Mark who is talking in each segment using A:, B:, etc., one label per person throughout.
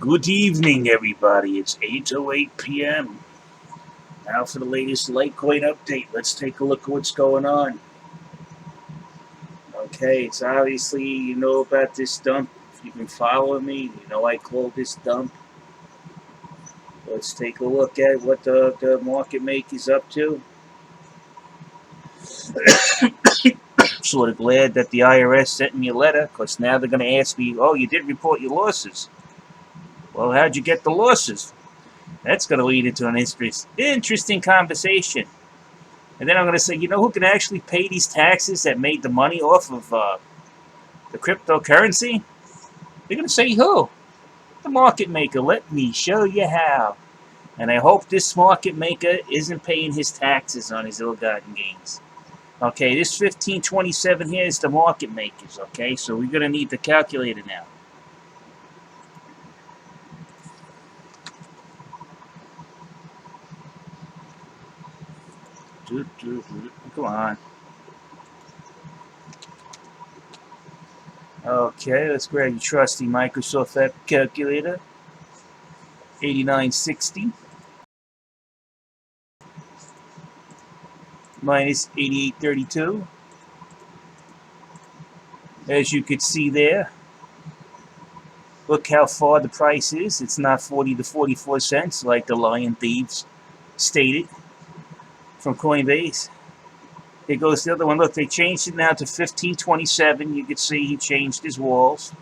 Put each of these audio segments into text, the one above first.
A: Good evening, everybody. It's 8:08 p.m. Now for the latest Litecoin update. Let's take a look at what's going on. Okay, it's obviously, you know about this dump. If you've been following me, you know I call this dump. Let's take a look at what the market maker's up to. Sort of glad that the IRS sent me a letter, because now they're going to ask me, oh, you did report your losses. Well, how'd you get the losses? That's going to lead into an interesting conversation. And then I'm going to say, you know who can actually pay these taxes that made the money off of the cryptocurrency? They're going to say who? The market maker. Let me show you how. And I hope this market maker isn't paying his taxes on his ill-gotten gains. Okay, this 1527 here is the market makers. Okay, so we're going to need the calculator now. Come on. Okay, let's grab your trusty Microsoft calculator. 8960 minus 8832. As you could see there, look how far the price is. It's not 40 to 44 cents like the Lion Thieves stated from Coinbase. Here goes the other one. Look, they changed it now to 1527. You can see he changed his walls.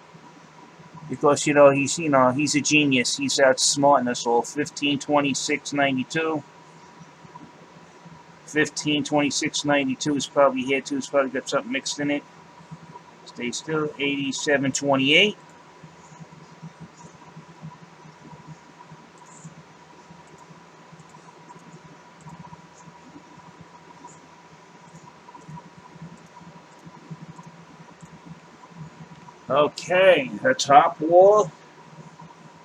A: Because he's a genius. He's outsmarting us all. 1526.92. 1526.92 is probably here too. It's probably got something mixed in it. Stay still. 87.28. Okay, the top wall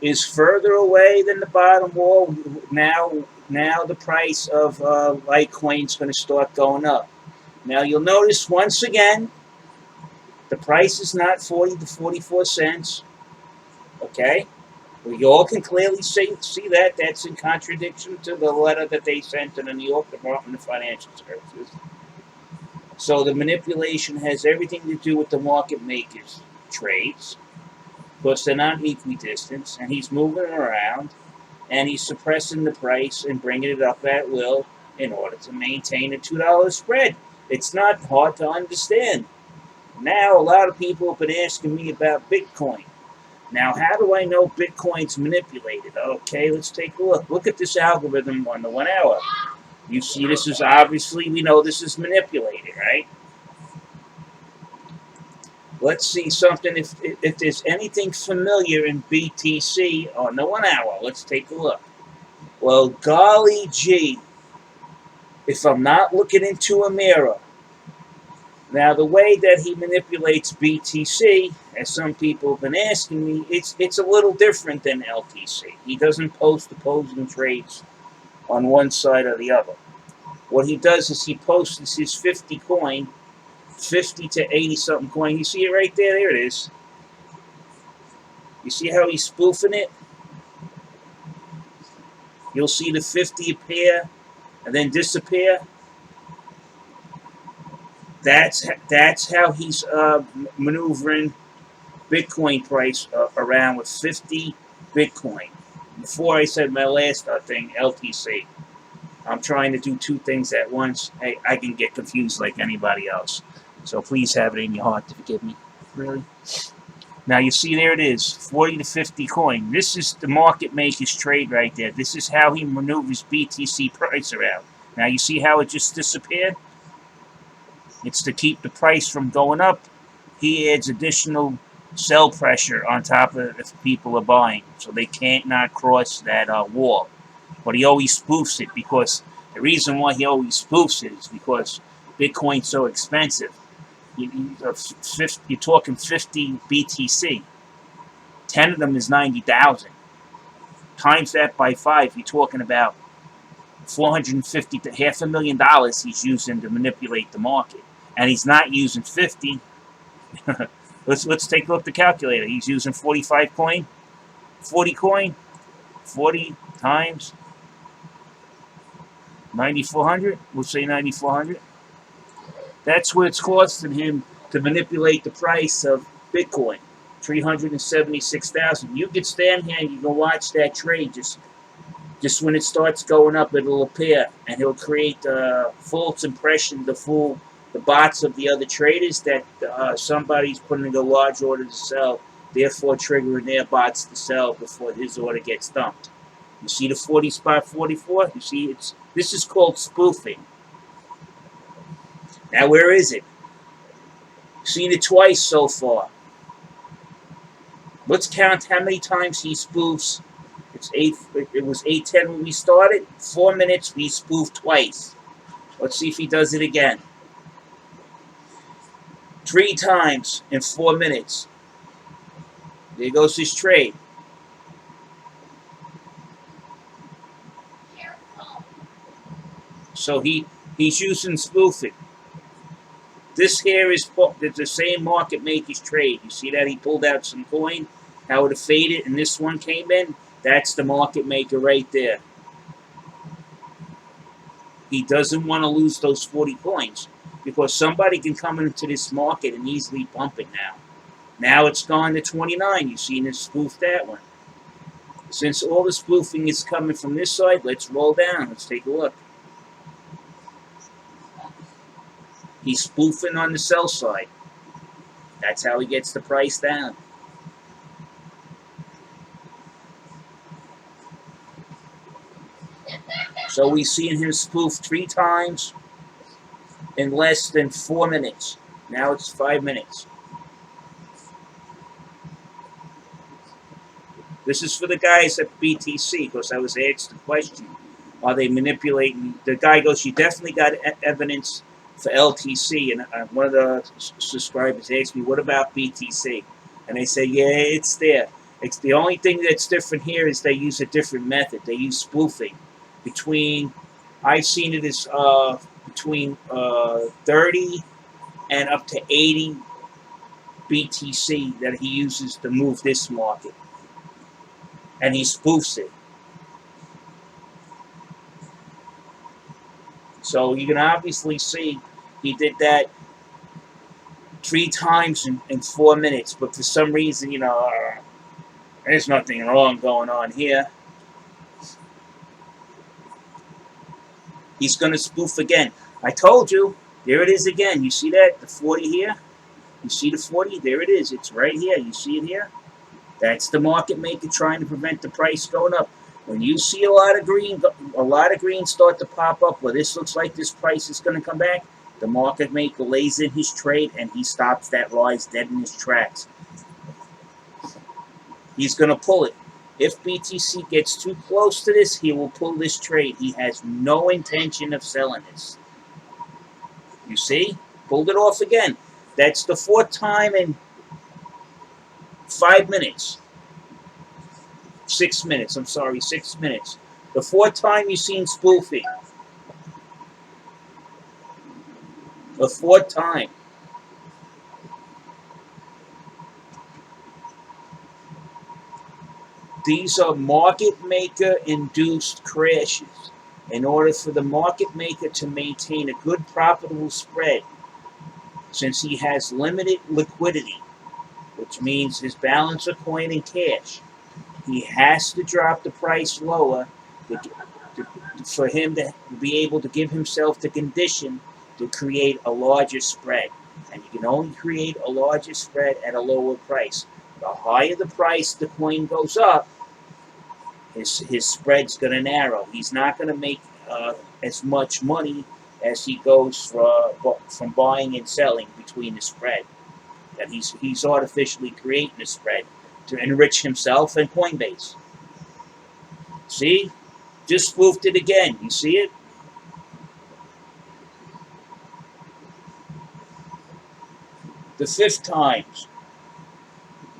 A: is further away than the bottom wall. Now the price of Litecoin is going to start going up. Now you'll notice once again, the price is not 40 to 44 cents. Okay? We all can clearly see that. That's in contradiction to the letter that they sent to the New York Department of Financial Services. So the manipulation has everything to do with the market makers' trades. Because they're not equidistant, and he's moving around, and he's suppressing the price and bringing it up at will in order to maintain a $2 spread. It's not hard to understand. Now, a lot of people have been asking me about Bitcoin. Now, how do I know Bitcoin's manipulated? Okay, let's take a look. Look at this algorithm on the 1 hour. You see, this is obviously, we know this is manipulated, right? Let's see something, if there's anything familiar in BTC on the 1 hour. Let's take a look. Well, golly gee, if I'm not looking into a mirror. Now, the way that he manipulates BTC, as some people have been asking me, it's a little different than LTC. He doesn't post opposing trades on one side or the other. What he does is he posts his 50 coin, 50 to 80 something coin. You see it right there? There it is. You see how he's spoofing it? You'll see the 50 appear and then disappear. That's how he's maneuvering Bitcoin price around with 50 Bitcoin. Before I said my last thing, LTC. I'm trying to do two things at once. I can get confused like anybody else. So please have it in your heart to forgive me. Really? Now you see there it is, 40 to 50 coin. This is the market maker's trade right there. This is how he maneuvers BTC price around. Now you see how it just disappeared? It's to keep the price from going up. He adds additional sell pressure on top of it if people are buying. So they can't not cross that wall. But he always spoofs it, because the reason why he always spoofs it is because Bitcoin's so expensive. You're talking 50 BTC. 10 of them is 90,000. Times that by 5, you're talking about $450 to $500,000 he's using to manipulate the market. And he's not using 50. Let's take a look at the calculator. He's using 45 coin. 40 coin, 40 times 9,400. We'll say 9,400. That's what it's costing him to manipulate the price of Bitcoin. 376,000. You can stand here and you can watch that trade. Just when it starts going up, it'll appear, and he'll create a false impression to fool the bots of the other traders that somebody's putting a large order to sell, therefore triggering their bots to sell before his order gets dumped. You see the 40 spot 44? You see, this is called spoofing. Now, where is it? Seen it twice so far. Let's count how many times he spoofs. It was 8:10 when we started. 4 minutes, we spoofed twice. Let's see if he does it again. 3 times in 4 minutes. There goes his trade. So he's using spoofing. This here is the same market maker's trade. You see that he pulled out some coin, how it faded, and this one came in. That's the market maker right there. He doesn't want to lose those 40 coins because somebody can come into this market and easily pump it now. Now it's gone to 29. You see him spoof that one. Since all the spoofing is coming from this side, let's roll down. Let's take a look. He's spoofing on the sell side. That's how he gets the price down. So we've seen him spoof 3 times in less than 4 minutes. Now it's 5 minutes. This is for the guys at BTC, because I was asked the question, are they manipulating? The guy goes, you definitely got evidence for LTC. And one of the subscribers asked me, what about BTC? And they say, yeah, it's there. It's the only thing that's different here is they use a different method. They use spoofing. I've seen it as between 30 and up to 80 BTC that he uses to move this market. And he spoofs it. So you can obviously see he did that 3 times in 4 minutes. But for some reason, there's nothing wrong going on here. He's going to spoof again. I told you. There it is again. You see that? The 40 here? You see the 40? There it is. It's right here. You see it here? That's the market maker trying to prevent the price going up. When you see a lot of green start to pop up where this looks like this price is going to come back, the market maker lays in his trade and he stops that rise dead in his tracks. He's going to pull it. If BTC gets too close to this, he will pull this trade. He has no intention of selling this. You see? Pulled it off again. That's the 4th time in 5 minutes. 6 minutes. I'm sorry, 6 minutes. The 4th time you've seen spoofing. The 4th time. These are market maker induced crashes. In order for the market maker to maintain a good profitable spread, since he has limited liquidity, which means his balance of coin and cash, he has to drop the price lower for him to be able to give himself the condition to create a larger spread. And you can only create a larger spread at a lower price. The higher the price the coin goes up, his spread's going to narrow. He's not going to make as much money as he goes from buying and selling between the spread. That he's artificially creating a spread to enrich himself and Coinbase. See? Just spoofed it again. You see it? The 5th time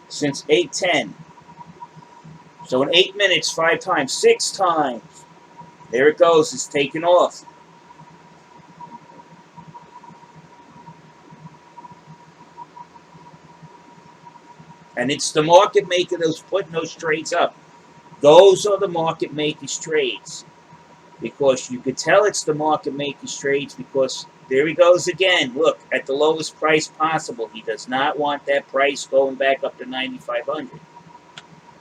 A: since 8:10. So in 8 minutes, 5 times, 6 times. There it goes. It's taken off. And it's the market maker that's putting those trades up. Those are the market makers' trades. Because you could tell it's the market maker's trades because there he goes again. Look, at the lowest price possible. He does not want that price going back up to 9,500.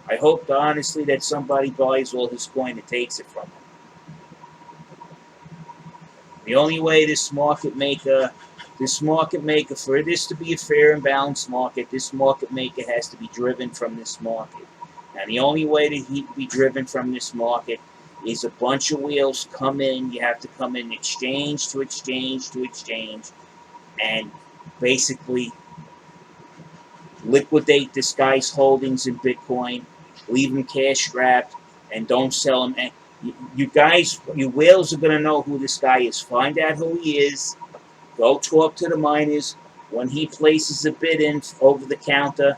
A: I hope honestly that somebody buys all his coin and takes it from him. The only way this market maker, for this to be a fair and balanced market, this market maker has to be driven from this market. And the only way that he can be driven from this market is a bunch of wheels come in. You have to come in exchange to exchange to exchange and basically liquidate this guy's holdings in Bitcoin, leave him cash strapped, and don't sell him. And you guys, you whales are going to know who this guy is. Find out who he is. Go talk to the miners. When he places a bid in over the counter,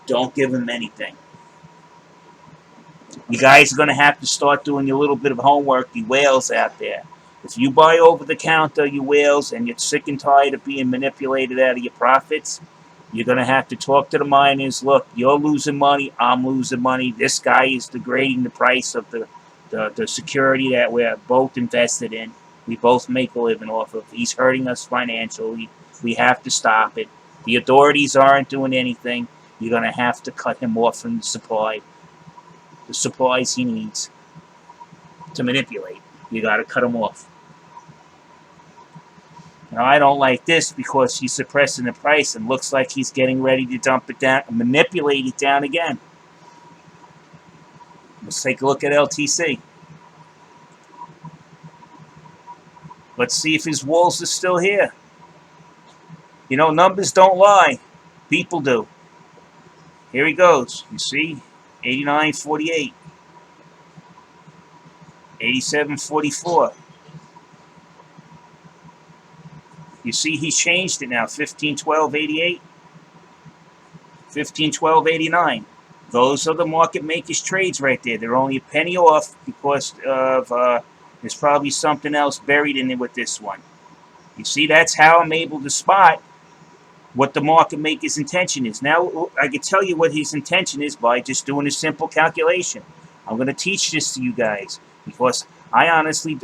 A: don't give him anything. You guys are going to have to start doing your little bit of homework, you whales out there. If you buy over the counter, you whales, and you're sick and tired of being manipulated out of your profits, you're going to have to talk to the miners. Look, you're losing money, I'm losing money. This guy is degrading the price of the security that we're both invested in. We both make a living off of. He's hurting us financially. We have to stop it. The authorities aren't doing anything. You're going to have to cut him off from the supplies he needs to manipulate. You got to cut him off. Now, I don't like this because he's suppressing the price and looks like he's getting ready to dump it down and manipulate it down again. Let's take a look at LTC. Let's see if his walls are still here. You know, numbers don't lie. People do. Here he goes. You see? 89.48. 87.44. You see he's changed it now. 15.12.88. 15.12.89. Those are the market makers' trades right there. They're only a penny off because of there's probably something else buried in it with this one. You see, that's how I'm able to spot what the market maker's intention is. Now, I can tell you what his intention is by just doing a simple calculation. I'm going to teach this to you guys because I honestly,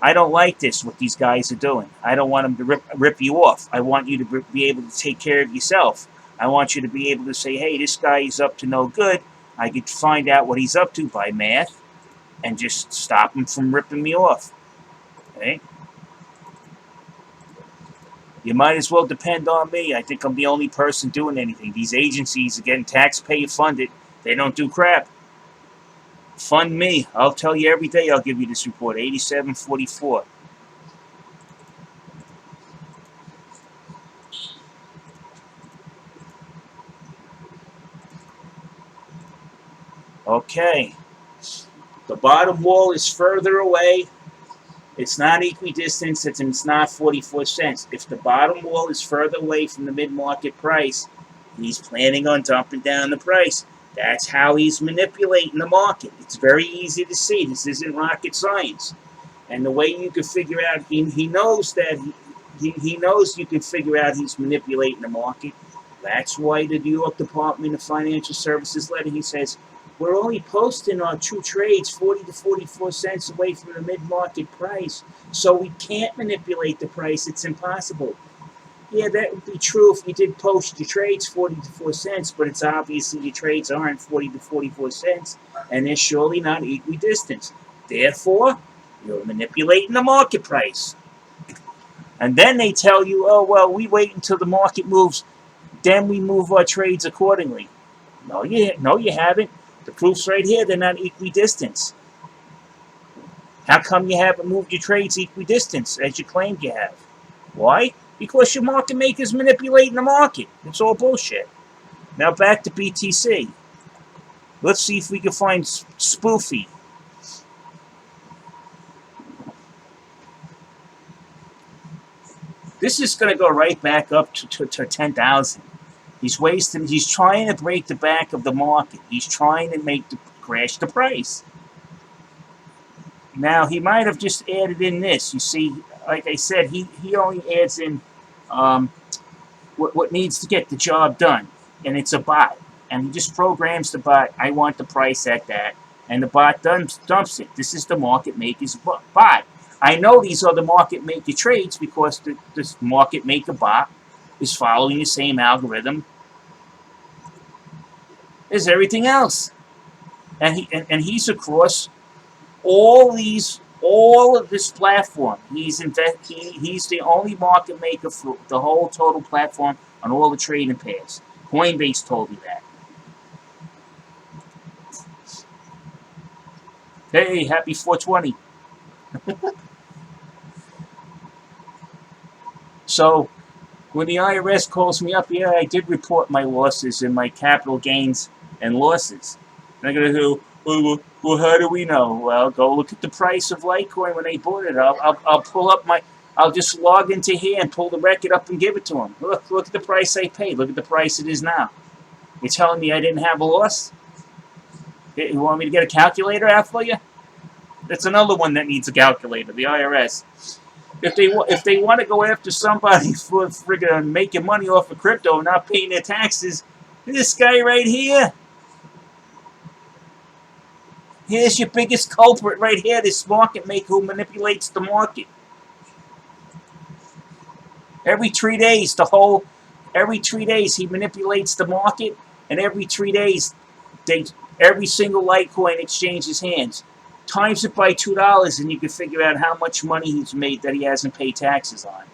A: I don't like this, what these guys are doing. I don't want them to rip you off. I want you to be able to take care of yourself. I want you to be able to say, hey, this guy is up to no good. I could find out what he's up to by math and just stop him from ripping me off. Okay? You might as well depend on me. I think I'm the only person doing anything. These agencies are getting taxpayer funded. They don't do crap. Fund me. I'll tell you every day I'll give you this report. 87.44. Okay. The bottom wall is further away. It's not equidistant. It's not 44 cents. If the bottom wall is further away from the mid-market price, he's planning on dumping down the price. That's how he's manipulating the market. It's very easy to see. This isn't rocket science. And the way you can figure out, he knows that he knows you can figure out he's manipulating the market. That's why the New York Department of Financial Services letter, he says, we're only posting our true trades 40 to 44 cents away from the mid-market price, so we can't manipulate the price. It's impossible. Yeah, that would be true if you did post your trades 40 to 4 cents, but it's obviously your trades aren't 40 to 44 cents, and they're surely not equidistant. Therefore, you're manipulating the market price. And then they tell you, oh, well, we wait until the market moves, then we move our trades accordingly. No, you haven't. The proof's right here. They're not equidistant. How come you haven't moved your trades equidistant as you claimed you have? Why? Because your market maker's manipulating the market. It's all bullshit. Now back to BTC. Let's see if we can find Spoofy. This is going to go right back up to 10,000. He's trying to break the back of the market. He's trying to crash the price. Now, he might have just added in this. You see, like I said, he only adds in what needs to get the job done. And it's a bot. and he just programs the bot. I want the price at that, and the bot dumps it. This is the market maker's bot. I know these are the market maker trades because this market maker bot is following the same algorithm as everything else, and he's across all of this platform. He's the only market maker for the whole total platform on all the trading pairs. Coinbase told me that. Hey, happy 420. So when the IRS calls me up, yeah, I did report my losses and my capital gains and losses. And I'm going to go, well, how do we know? Well, go look at the price of Litecoin when they bought it. I'll pull up I'll just log into here and pull the record up and give it to them. Look at the price I paid. Look at the price it is now. You're telling me I didn't have a loss? You want me to get a calculator out for you? That's another one that needs a calculator, the IRS. If they want to go after somebody for friggin' making money off of crypto and not paying their taxes, this guy right here. Here's your biggest culprit right here, this market maker who manipulates the market. Every 3 days, he manipulates the market, and every 3 days, every single Litecoin exchanges hands. Times it by $2, and you can figure out how much money he's made that he hasn't paid taxes on.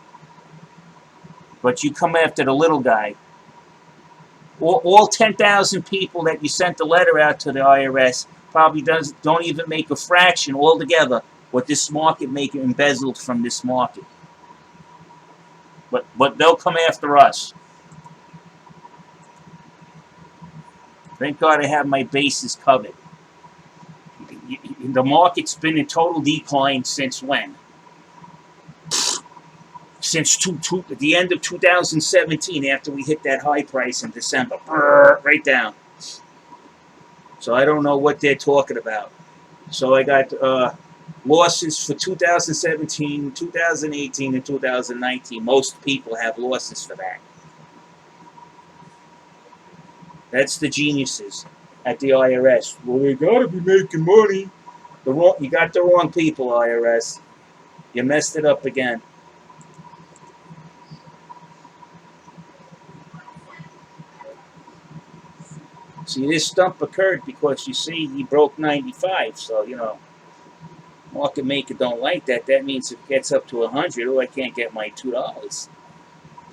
A: But you come after the little guy. All 10,000 people that you sent the letter out to the IRS probably don't even make a fraction altogether what this market maker embezzled from this market. But they'll come after us. Thank God I have my bases covered. The market's been in total decline since when? Since the end of 2017, after we hit that high price in December. Right down. So I don't know what they're talking about. So I got losses for 2017, 2018, and 2019. Most people have losses for that. That's the geniuses at the IRS. Well, they gotta be making money. You got the wrong people, IRS. You messed it up again. See, this stump occurred because, you see, he broke 95. So, market maker don't like that. That means if it gets up to 100, I can't get my $2.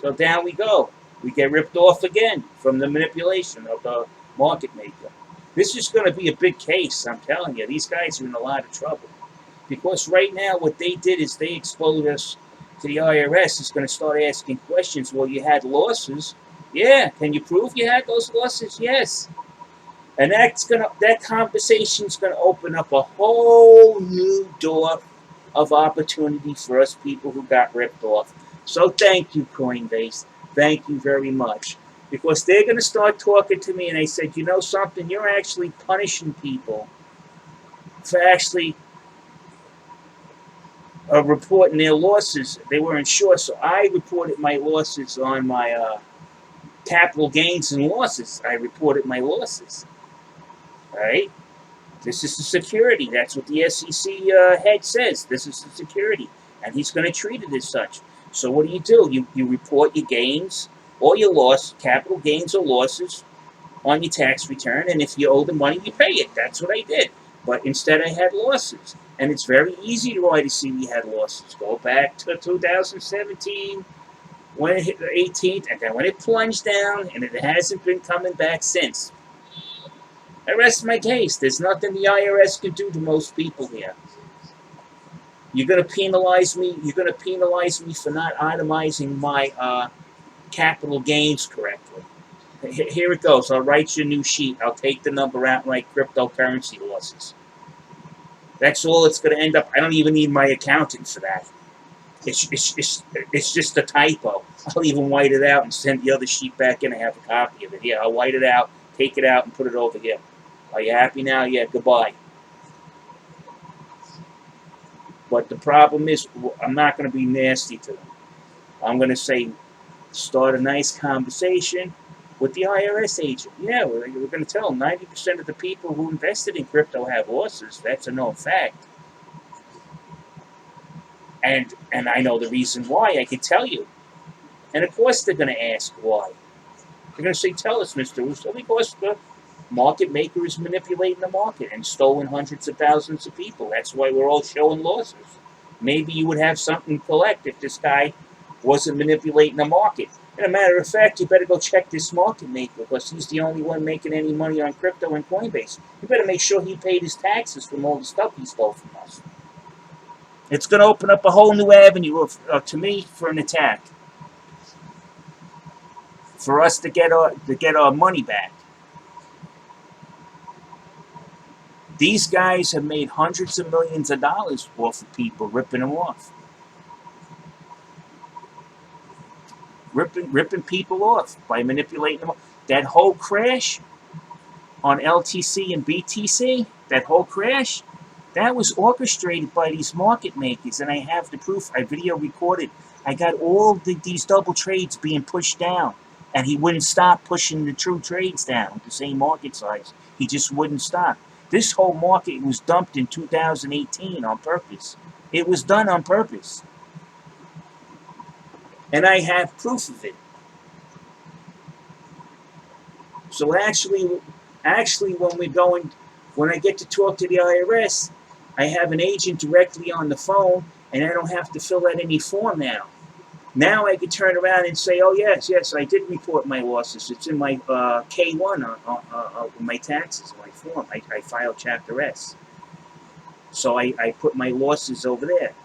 A: So down we go. We get ripped off again from the manipulation of the market maker. This is going to be a big case, I'm telling you. These guys are in a lot of trouble. Because right now what they did is they exposed us to the IRS. Is going to start asking questions. Well, you had losses. Yeah. Can you prove you had those losses? Yes. And that conversation's going to open up a whole new door of opportunity for us people who got ripped off. So thank you, Coinbase. Thank you very much. Because they're going to start talking to me, and they said, you know something, you're actually punishing people for actually reporting their losses. They weren't sure, so I reported my losses on my capital gains and losses. I reported my losses. All right? This is the security. That's what the SEC head says. This is the security. And he's going to treat it as such. So what do? You report your gains or your loss, capital gains or losses, on your tax return. And if you owe the money, you pay it. That's what I did. But instead I had losses. And it's very easy to see we had losses. Go back to 2017, when it hit the 18th, and then when it plunged down, and it hasn't been coming back since. I rest my case. There's nothing the IRS can do to most people here. You're going to penalize me. You're going to penalize me for not itemizing my capital gains correctly. Here it goes. I'll write you a new sheet. I'll take the number out and write cryptocurrency losses. That's all it's going to end up. I don't even need my accountant for that. It's just a typo. I'll even white it out and send the other sheet back in and have a copy of it. Yeah, I'll white it out, take it out, and put it over here. Are you happy now? Yeah, goodbye. But the problem is, I'm not going to be nasty to them. I'm going to say, start a nice conversation. with the IRS agent. Yeah, we're going to tell them 90% of the people who invested in crypto have losses. That's a known fact. And I know the reason why. I can tell you. And of course they're going to ask why. They're going to say, tell us, Mr. Russo, because the market maker is manipulating the market and stolen hundreds of thousands of people. That's why we're all showing losses. Maybe you would have something to collect if this guy wasn't manipulating the market. And a matter of fact, you better go check this market maker because he's the only one making any money on crypto and Coinbase. You better make sure he paid his taxes from all the stuff he stole from us. It's going to open up a whole new avenue to me for an attack. For us to get our money back. These guys have made hundreds of millions of dollars off of people, ripping them off. Ripping people off by manipulating them. That whole crash on LTC and BTC, that whole crash, that was orchestrated by these market makers, and I have the proof. I video recorded. I got all these double trades being pushed down, and he wouldn't stop pushing the true trades down with the same market size. He just wouldn't stop. This whole market was dumped in 2018 on purpose. It was done on purpose. And I have proof of it. So actually when I get to talk to the IRS, I have an agent directly on the phone, and I don't have to fill out any form now. Now I can turn around and say, oh, yes, I did report my losses. It's in my K1 on my taxes, my form. I filed Chapter S. So I put my losses over there.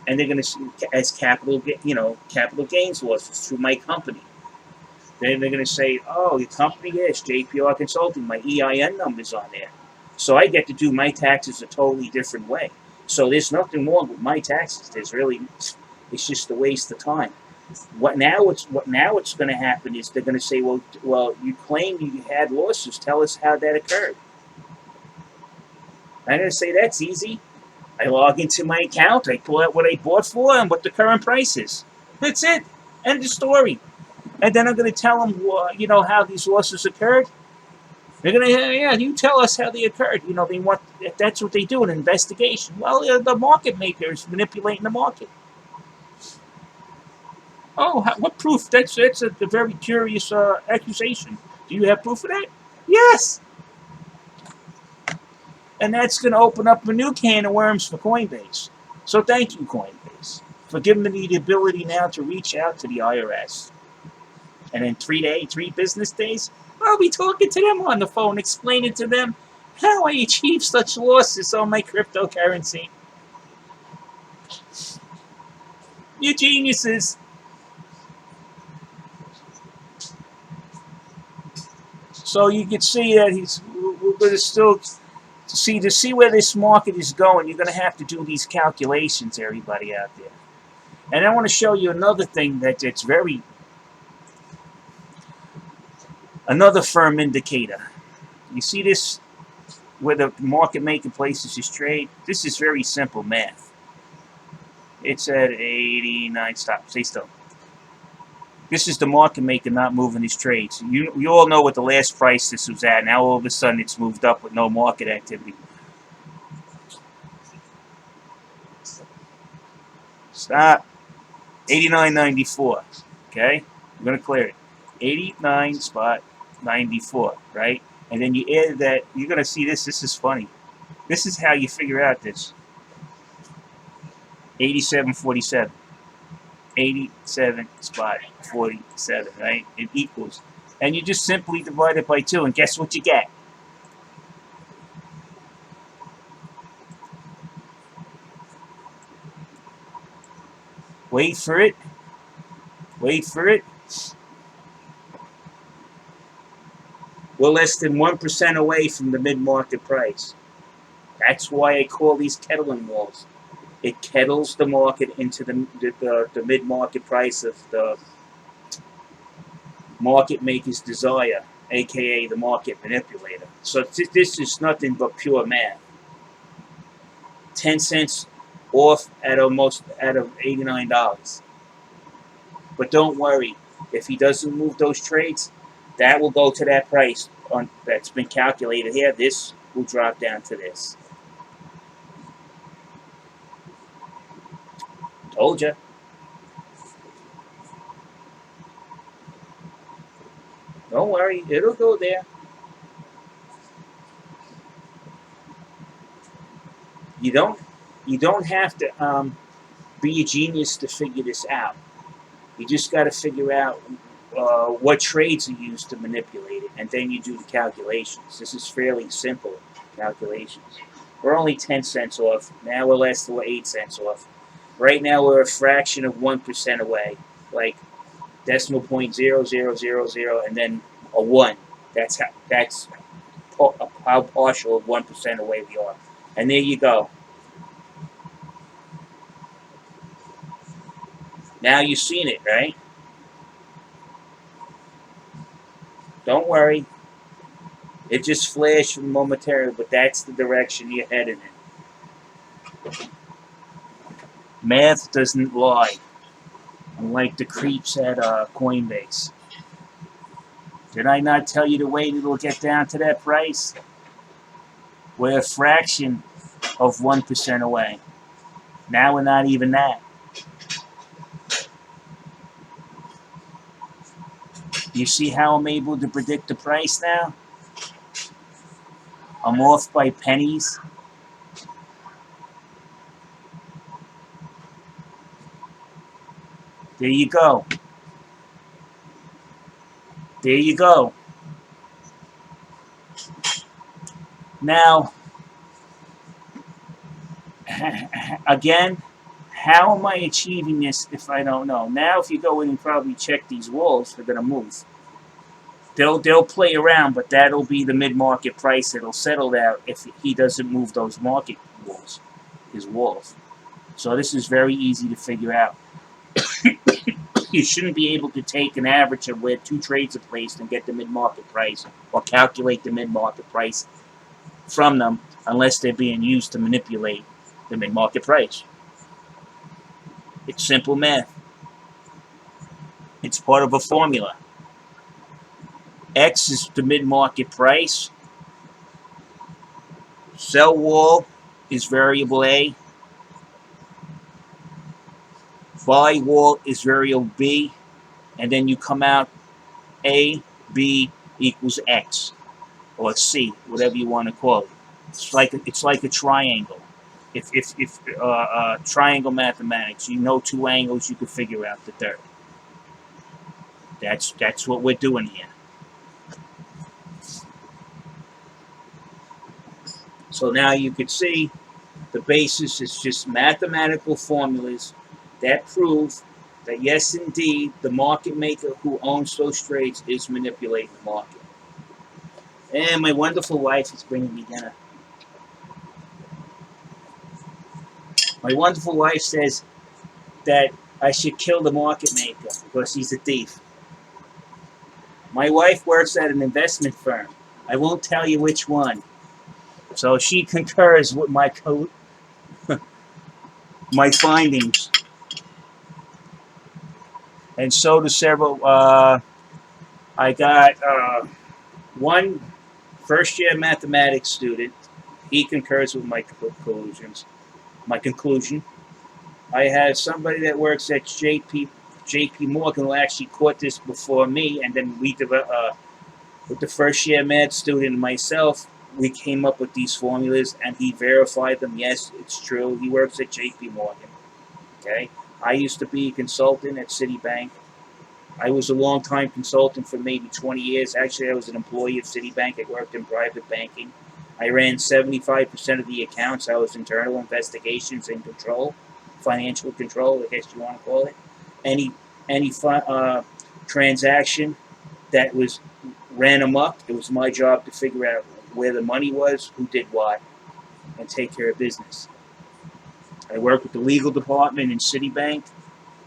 A: And they're going to see as capital gains losses through my company. Then they're going to say, oh, your company is JPR Consulting. My EIN number's on there. So I get to do my taxes a totally different way. So there's nothing wrong with my taxes. It's just a waste of time. What now it's going to happen is they're going to say, well, you claim you had losses. Tell us how that occurred. I'm going to say that's easy. I log into my account. I pull out what I bought for and what the current price is. That's it. End of story. And then I'm going to tell them, how these losses occurred. They're going to, you tell us how they occurred. They want, that's what they do, an investigation. Well, the market maker is manipulating the market. Oh, what proof? That's a very curious accusation. Do you have proof of that? Yes. And that's going to open up a new can of worms for Coinbase. So thank you, Coinbase, for giving me the ability now to reach out to the IRS. And in 3 business days, I'll be talking to them on the phone, explaining to them how I achieved such losses on my cryptocurrency. You geniuses. So you can see that we're going to still to see where this market is going. You're going to have to do these calculations, everybody out there. And I want to show you another thing that's another firm indicator. You see this where the market making places his trade? This is very simple math. It's at 89. Stop. Stay still. This is the market maker not moving his trades. You all know what the last price this was at. Now all of a sudden it's moved up with no market activity. Stop. 89.94. Okay? I'm going to clear it. 89.94, right? And then you add that. You're going to see this. This is funny. This is how you figure out this. 87.47. 87.47, right? It equals. And you just simply divide it by 2, and guess what you get? Wait for it. Wait for it. We're less than 1% away from the mid-market price. That's why I call these kettling walls. It kettles the market into the mid-market price of the market maker's desire, aka the market manipulator. So this is nothing but pure math. 10 cents off out of $89. But don't worry, if he doesn't move those trades, That will go to that price that's been calculated here. This will drop down to this. Told you. Don't worry, it'll go there. You don't you don't have to be a genius to figure this out. You just got to figure out what trades are used to manipulate it, and then you do the calculations. This is fairly simple calculations. We're only 10 cents off. Now we're less than 8 cents off. Right now we're a fraction of 1% away, like decimal point 0.0000, and then a 1. That's how partial of 1% away we are. And there you go. Now you've seen it, right? Don't worry. It just flashed momentarily, but that's the direction you're headed in. Math doesn't lie, unlike the creeps at Coinbase. Did I not tell you to wait? It'll get down to that price? We're a fraction of 1% away. Now we're not even that. You see how I'm able to predict the price now? I'm off by pennies. There you go. There you go. Now, again, how am I achieving this if I don't know? Now, if you go in and probably check these walls, they're going to move. They'll play around, but that'll be the mid-market price. It'll settle out if he doesn't move those market walls, his walls. So this is very easy to figure out. You shouldn't be able to take an average of where two trades are placed and get the mid-market price or calculate the mid-market price from them unless they're being used to manipulate the mid-market price. It's simple math. It's part of a formula. X is the mid-market price. Sell wall is variable A. Buy wall is variable B. And then you come out A, B equals X. Or C, whatever you want to call it. It's like a triangle. If triangle mathematics, you know two angles, you can figure out the third. That's what we're doing here. So now you can see the basis is just mathematical formulas that prove that yes, indeed, the market maker who owns those trades is manipulating the market. And my wonderful wife is bringing me dinner. My wonderful wife says that I should kill the market maker because he's a thief. My wife works at an investment firm. I won't tell you which one. So she concurs with my my findings. And so do several. I got one first-year mathematics student. He concurs with my conclusions. My conclusion. I have somebody that works at JP Morgan who actually caught this before me, and then we with the first-year math student and myself, we came up with these formulas, and he verified them. Yes, it's true. He works at JP Morgan. Okay. I used to be a consultant at Citibank. I was a long-time consultant for maybe 20 years. Actually, I was an employee of Citibank. I worked in private banking. I ran 75% of the accounts. I was internal investigations and control, financial control, I guess you want to call it. Any transaction that was ran amok, it was my job to figure out where the money was, who did what, and take care of business. I worked with the legal department in Citibank.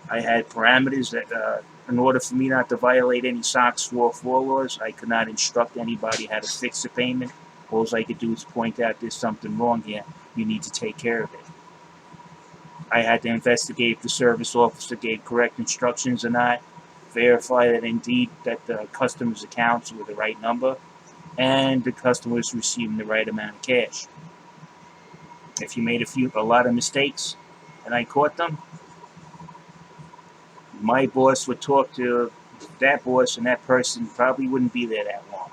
A: I had parameters that, in order for me not to violate any SOX 404 laws, I could not instruct anybody how to fix the payment. All I could do is point out there's something wrong here. You need to take care of it. I had to investigate if the service officer gave correct instructions or not. verify that indeed that the customer's accounts were the right number and the customer is receiving the right amount of cash. If you made a lot of mistakes and I caught them, my boss would talk to that boss, and that person probably wouldn't be there that long.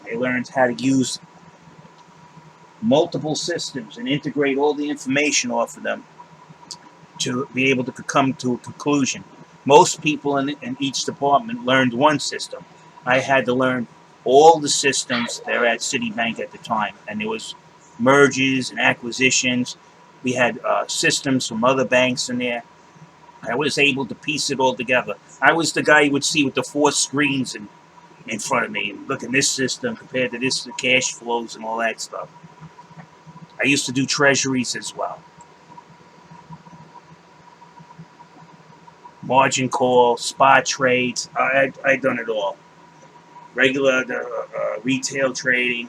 A: I learned how to use multiple systems and integrate all the information off of them to be able to come to a conclusion. Most people in each department learned one system. I had to learn all the systems that were at Citibank at the time, and there was mergers and acquisitions. We had systems from other banks in there. I was able to piece it all together. I was the guy you would see with the 4 screens in front of me, and look at this system compared to this, the cash flows and all that stuff. I used to do treasuries as well. Margin call, spot trades, I done it all. Regular retail trading.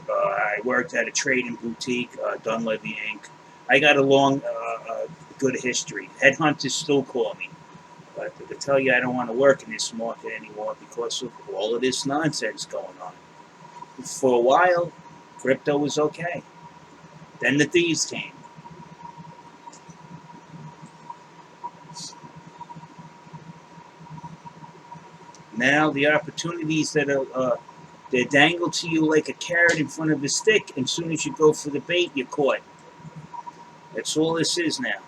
A: I worked at a trading boutique, Dunleavy Inc. I got a long, good history. Headhunters still call me. But to tell you I don't want to work in this market anymore because of all of this nonsense going on. For a while, crypto was okay. Then the thieves came. Now the opportunities that are they're dangled to you like a carrot in front of a stick, and as soon as you go for the bait, you're caught. That's all this is now.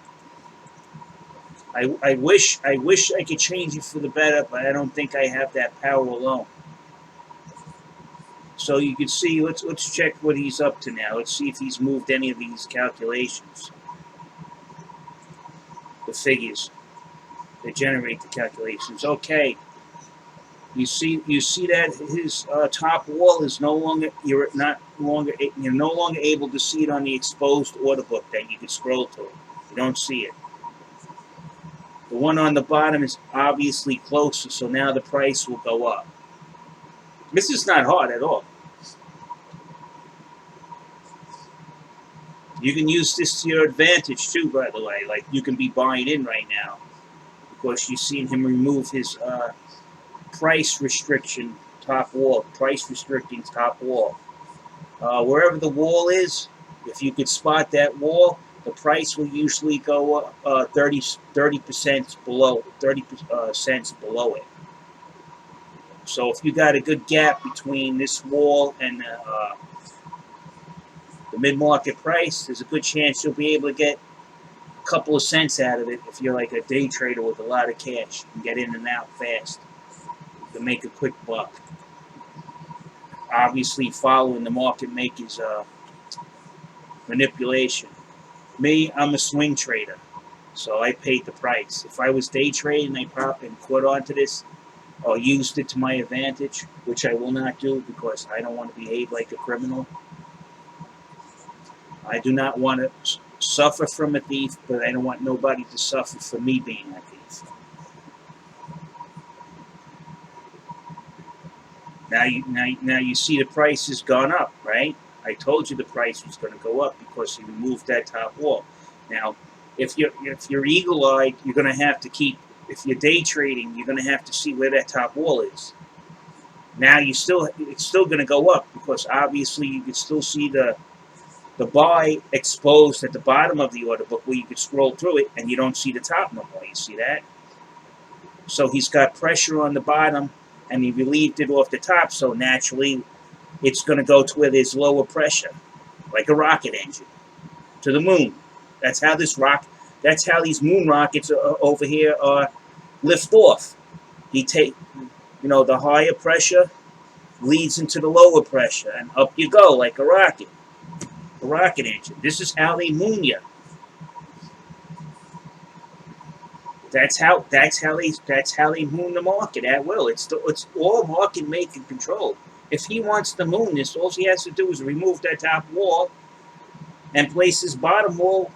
A: I wish I could change it for the better, but I don't think I have that power alone. So you can see, let's check what he's up to now. Let's see if he's moved any of these calculations. The figures that generate the calculations. Okay. You see that his top wall is no longer you're no longer able to see it on the exposed order book that you can scroll to. You don't see it. The one on the bottom is obviously closer, so now the price will go up. This is not hard at all. You can use this to your advantage too, by the way. Like you can be buying in right now because you've seen him remove his price restriction top wall, price restricting top wall. Wherever the wall is, if you could spot that wall, the price will usually go up 30% below, 30 cents below it. So if you got a good gap between this wall and the mid-market price, there's a good chance you'll be able to get a couple of cents out of it if you're like a day trader with a lot of cash and get in and out fast to make a quick buck. Obviously following the market maker's manipulation. Me, I'm a swing trader, so I paid the price. If I was day trading, I probably caught on to this or used it to my advantage, which I will not do because I don't want to behave like a criminal. I do not want to suffer from a thief, but I don't want nobody to suffer from me being a thief. Now you see the price has gone up, right? I told you the price was going to go up because you removed that top wall. Now, if you're eagle-eyed, you're going to have to keep. If you're day trading, you're going to have to see where that top wall is. Now it's still going to go up because obviously you can still see the buy exposed at the bottom of the order book where you can scroll through it and you don't see the top no more. You see that? So he's got pressure on the bottom and he relieved it off the top, so naturally it's going to go to where there's lower pressure, like a rocket engine, to the moon. That's how these moon rockets over here lift off. The higher pressure leads into the lower pressure, and up you go like a rocket engine. This is how they moon you. That's how they moon the market at will. It's all market making control. If he wants to moon this, all he has to do is remove that top wall and place his bottom wall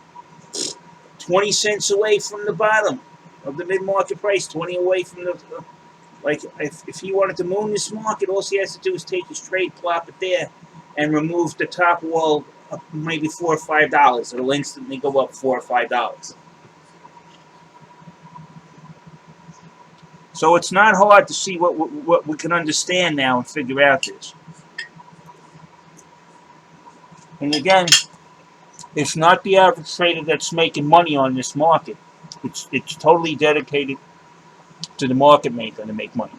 A: 20 cents away from the bottom of the mid-market price, 20 away from the like. If he wanted to moon this market, all he has to do is take his trade, plop it there, and remove the top wall up maybe $4 or $5. It'll instantly go up $4 or $5. So it's not hard to see what we can understand now and figure out this. And again, it's not the average trader that's making money on this market. It's totally dedicated to the market maker to make money.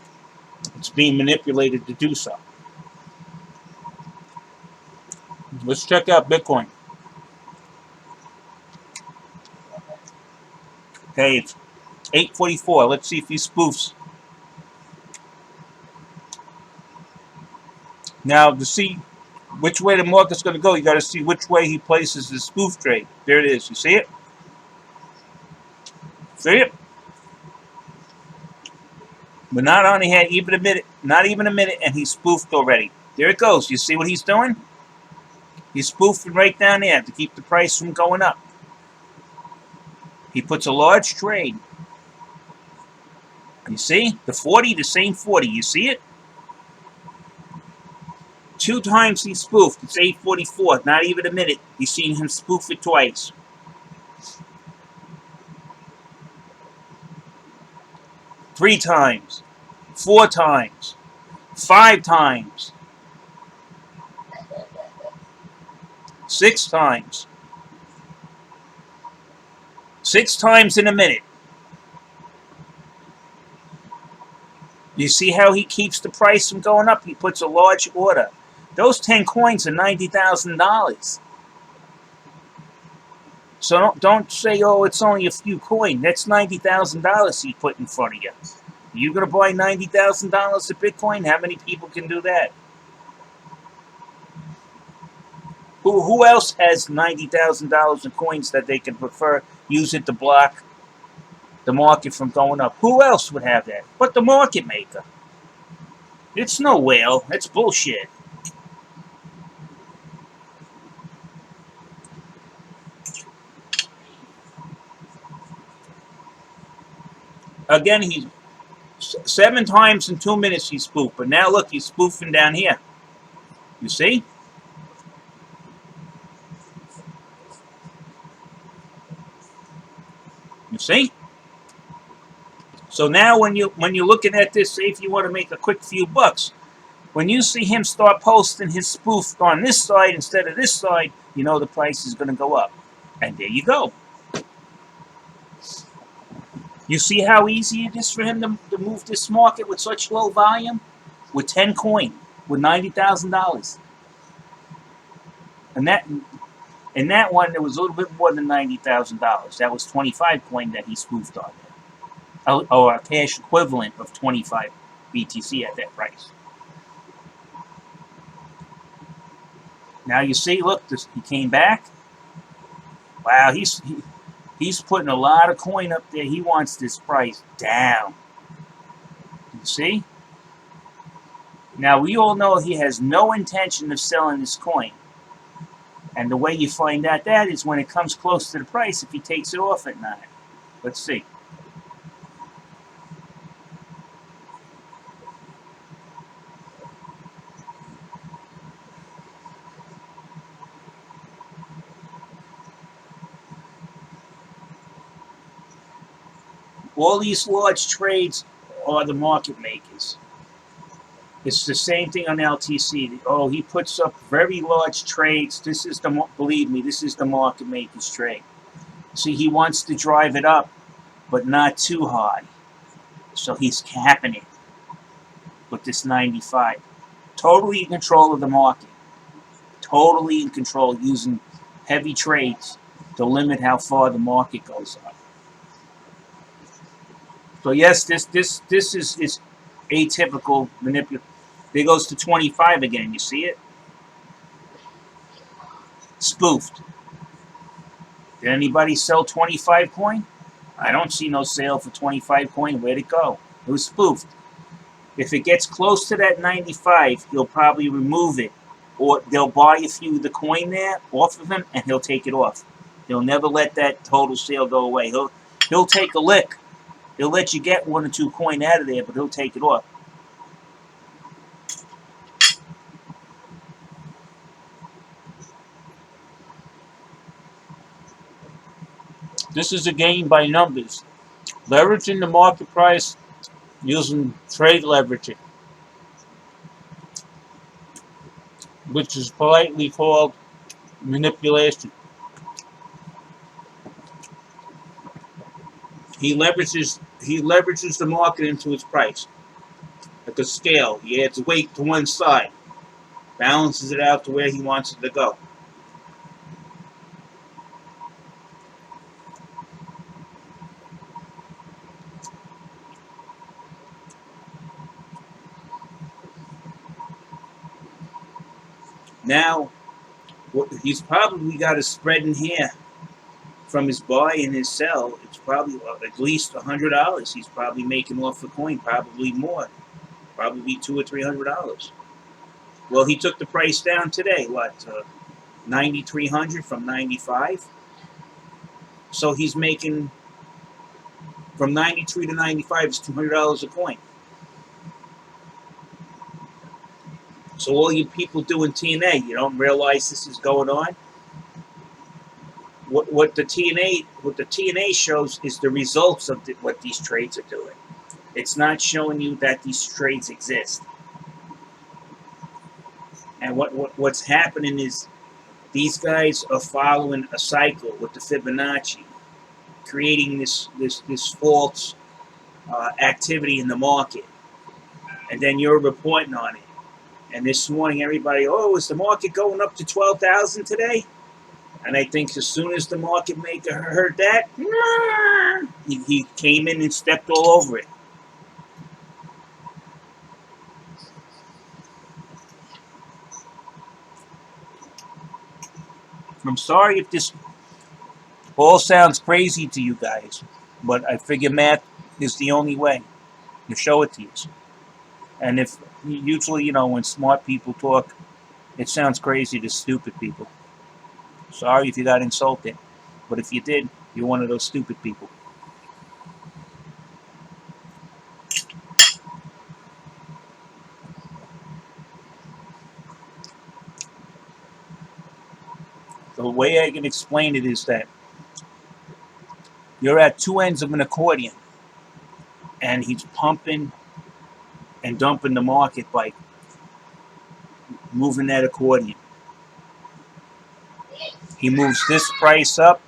A: It's being manipulated to do so. Let's check out Bitcoin. Okay, it's 8:44. Let's see if he spoofs. Now, to see which way the market's going to go, you got to see which way he places his spoof trade. There it is. You see it? See it? But not only had even a minute, not even a minute, and he spoofed already. There it goes. You see what he's doing? He's spoofing right down there to keep the price from going up. He puts a large trade. You see? The 40, the same 40. You see it? 2 times he spoofed. It's 8:44. Not even a minute. You've seen him spoof it twice. 3 times. 4 times. 5 times. 6 times. 6 times in a minute. You see how he keeps the price from going up? He puts a large order. Those 10 coins are $90,000. So don't say, oh, it's only a few coins. That's $90,000 he put in front of you. You going to buy $90,000 of Bitcoin? How many people can do that? Who else has $90,000 in coins that they can use it to block the market from going up? Who else would have that but the market maker? It's no whale. It's bullshit. Again, he's 7 times in 2 minutes he spoofed. But now look, he's spoofing down here. You see? You see? So now when you're looking at this, say if you want to make a quick few bucks, when you see him start posting his spoof on this side instead of this side, you know the price is going to go up. And there you go. You see how easy it is for him to move this market with such low volume? With 10 coin, with $90,000. And that one, there was a little bit more than $90,000. That was 25 coin that he spoofed on there. Or a cash equivalent of 25 BTC at that price. Now you see, look, he came back. Wow, he's putting a lot of coin up there. He wants this price down. You see? Now we all know he has no intention of selling this coin. And the way you find out that is when it comes close to the price, if he takes it off at night. Let's see. All these large trades are the market makers. It's the same thing on LTC. Oh, he puts up very large trades. Believe me, this is the market maker's trade. See, he wants to drive it up, but not too high. So he's capping it with this 95. Totally in control of the market. Totally in control, using heavy trades to limit how far the market goes up. So yes, this is atypical manipulation. There goes to 25 again. You see it? Spoofed. Did anybody sell 25 coin? I don't see no sale for 25 coin. Where'd it go? It was spoofed. If it gets close to that 95, he'll probably remove it. Or they'll buy a few of the coin there off of him, and he'll take it off. He'll never let that total sale go away. He'll take a lick. He'll let you get 1 or 2 coin out of there, but he'll take it off. This is a game by numbers. Leveraging the market price using trade leveraging, which is politely called manipulation. He leverages the market into its price. Like a scale. He adds weight to one side, balances it out to where he wants it to go. Now, he's probably got a spread in here from his buy and his sell. It's probably at least $100. He's probably making off the coin, probably more, probably $200 or $300. Well, he took the price down today. What, 9,300 from 95? So he's making from 93 to 95 is $200 a coin. So all you people doing TNA, you don't realize this is going on. What the TNA shows is the results of what these trades are doing. It's not showing you that these trades exist. And what's happening is these guys are following a cycle with the Fibonacci, creating this false activity in the market, and then you're reporting on it. And this morning, everybody, oh, is the market going up to 12,000 today? And I think as soon as the market maker heard that, he came in and stepped all over it. I'm sorry if this all sounds crazy to you guys, but I figure math is the only way to show it to you. And if usually, you know, when smart people talk, it sounds crazy to stupid people. Sorry if you got insulted, but if you did, you're one of those stupid people. The way I can explain it is that you're at two ends of an accordion, and he's pumping and dumping the market by moving that accordion. He moves this price up,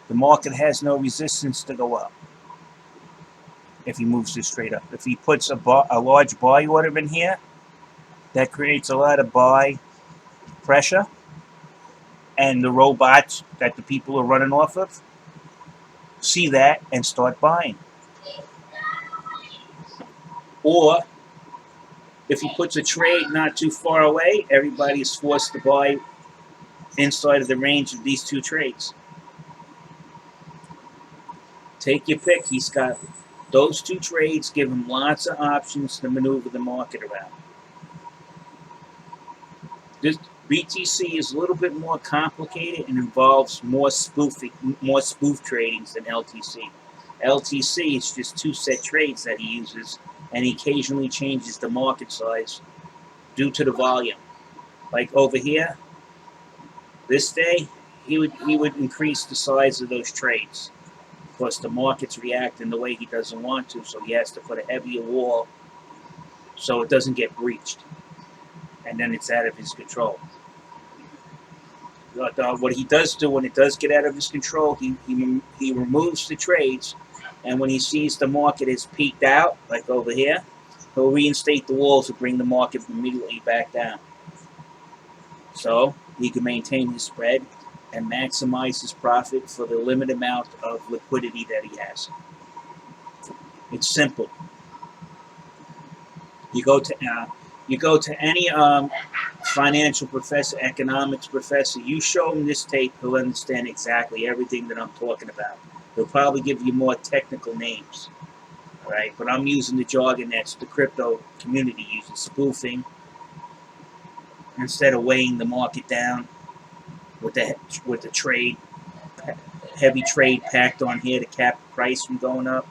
A: the market has no resistance to go up. If he moves this straight up, if he puts a large buy order in here, that creates a lot of buy pressure, and the robots that the people are running off of see that and start buying. Or if he puts a trade not too far away, everybody is forced to buy inside of the range of these two trades. Take your pick. He's got those two trades, give him lots of options to maneuver the market around. This BTC is a little bit more complicated and involves more spoof tradings than LTC. LTC is just two set trades that he uses, and he occasionally changes the market size due to the volume. Like over here, this day, he would increase the size of those trades. Of course, the market's reacting the way he doesn't want to, so he has to put a heavier wall so it doesn't get breached. And then it's out of his control. But what he does do when it does get out of his control, he removes the trades, and when he sees the market is peaked out, like over here, he'll reinstate the walls to bring the market immediately back down. So he can maintain his spread and maximize his profit for the limited amount of liquidity that he has. It's simple. You go to any financial professor, economics professor, you show him this tape, he'll understand exactly everything that I'm talking about. He'll probably give you more technical names. All right, but I'm using the jargon that's the crypto community uses, spoofing, instead of weighing the market down with the trade, heavy trade packed on here to cap the price from going up.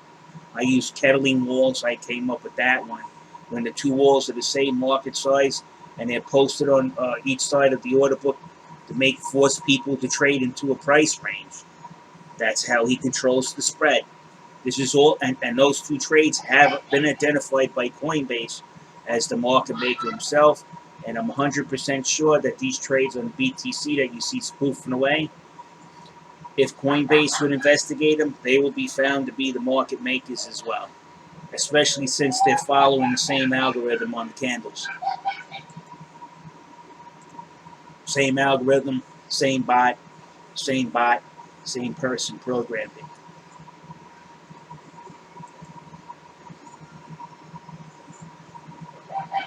A: I use kettling walls. I came up with that one. When the two walls are the same market size and they're posted on each side of the order book to force people to trade into a price range. That's how he controls the spread. This is all, and those two trades have been identified by Coinbase as the market maker himself. And I'm 100% sure that these trades on BTC that you see spoofing away, if Coinbase would investigate them, they will be found to be the market makers as well. Especially since they're following the same algorithm on the candles. Same algorithm, same bot, same person programmed it.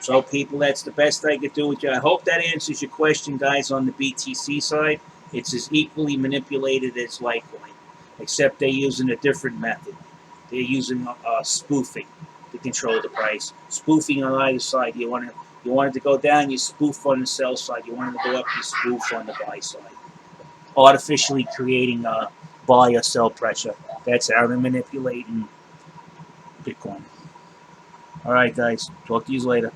A: So, people, that's the best I could do with you. I hope that answers your question, guys, on the BTC side. It's as equally manipulated as Litecoin, except they're using a different method. They're using spoofing to control the price. Spoofing on either side. You want it to go down, you spoof on the sell side. You want it to go up, you spoof on the buy side. Artificially creating buy or sell pressure. That's how they're manipulating Bitcoin. All right, guys. Talk to you later.